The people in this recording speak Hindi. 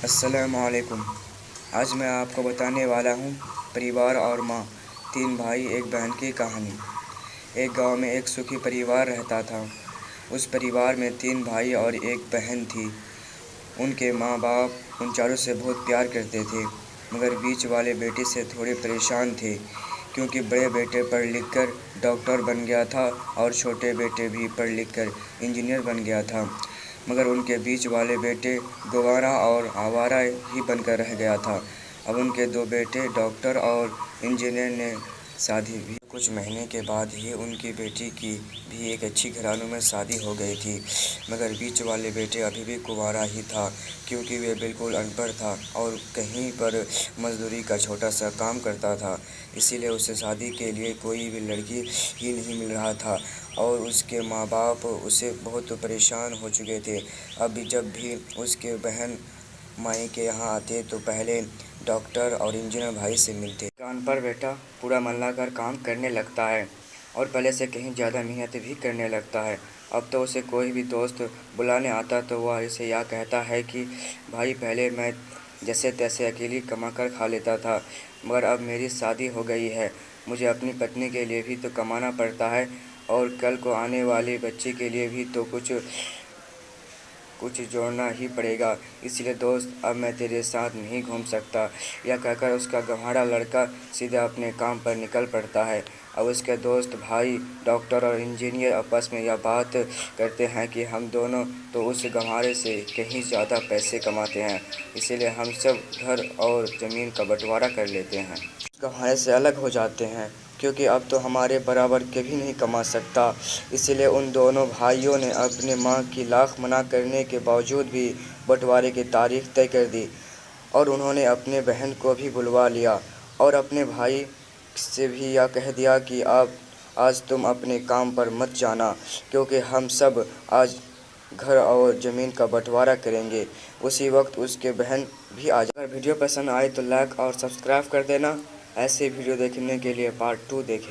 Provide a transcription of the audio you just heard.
अस्सलामुअलैकुम। आज मैं आपको बताने वाला हूँ परिवार और माँ, तीन भाई एक बहन की कहानी। एक गांव में एक सुखी परिवार रहता था। उस परिवार में तीन भाई और एक बहन थी। उनके माँ बाप उन चारों से बहुत प्यार करते थे, मगर बीच वाले बेटे से थोड़े परेशान थे, क्योंकि बड़े बेटे पढ़ लिख कर डॉक्टर बन गया था और छोटे बेटे भी पढ़ लिख कर इंजीनियर बन गया था। मगर उनके बीच वाले बेटे गंवारा और आवारा ही बनकर रह गया था। अब उनके दो बेटे डॉक्टर और इंजीनियर ने शादी भी कुछ महीने के बाद ही उनकी बेटी की भी एक अच्छी घरानों में शादी हो गई थी। मगर बीच वाले बेटे अभी भी कुंवारा ही था, क्योंकि वे बिल्कुल अनपढ़ था और कहीं पर मजदूरी का छोटा सा काम करता था। इसीलिए उसे शादी के लिए कोई भी लड़की ही नहीं मिल रहा था और उसके माँ बाप उसे बहुत परेशान हो चुके थे। अब जब भी उसके बहन माई के यहाँ आते तो पहले डॉक्टर और इंजीनियर भाई से मिलते। कान पर बेटा पूरा मन लगाकर काम करने लगता है और पहले से कहीं ज़्यादा मेहनत भी करने लगता है। अब तो उसे कोई भी दोस्त बुलाने आता तो वह इसे यह कहता है कि भाई, पहले मैं जैसे तैसे अकेली कमा कर खा लेता था, मगर अब मेरी शादी हो गई है, मुझे अपनी पत्नी के लिए भी तो कमाना पड़ता है और कल को आने वाले बच्चे के लिए भी तो कुछ जोड़ना ही पड़ेगा। इसलिए दोस्त, अब मैं तेरे साथ नहीं घूम सकता। यह कहकर उसका गंवारा लड़का सीधा अपने काम पर निकल पड़ता है। अब उसके दोस्त भाई डॉक्टर और इंजीनियर आपस में यह बात करते हैं कि हम दोनों तो उस गंवारे से कहीं ज़्यादा पैसे कमाते हैं, इसीलिए हम सब घर और ज़मीन का बंटवारा कर लेते हैं। गंवारे से अलग हो जाते हैं, क्योंकि अब तो हमारे बराबर कभी नहीं कमा सकता। इसीलिए उन दोनों भाइयों ने अपने माँ की लाख मना करने के बावजूद भी बंटवारे की तारीख तय कर दी और उन्होंने अपने बहन को भी बुलवा लिया और अपने भाई से भी यह कह दिया कि आप आज तुम अपने काम पर मत जाना, क्योंकि हम सब आज घर और ज़मीन का बंटवारा करेंगे। उसी वक्त उसके बहन भी आ जाए। अगर वीडियो पसंद आए तो लाइक और सब्सक्राइब कर देना। ऐसे वीडियो देखने के लिए पार्ट 2 देखें।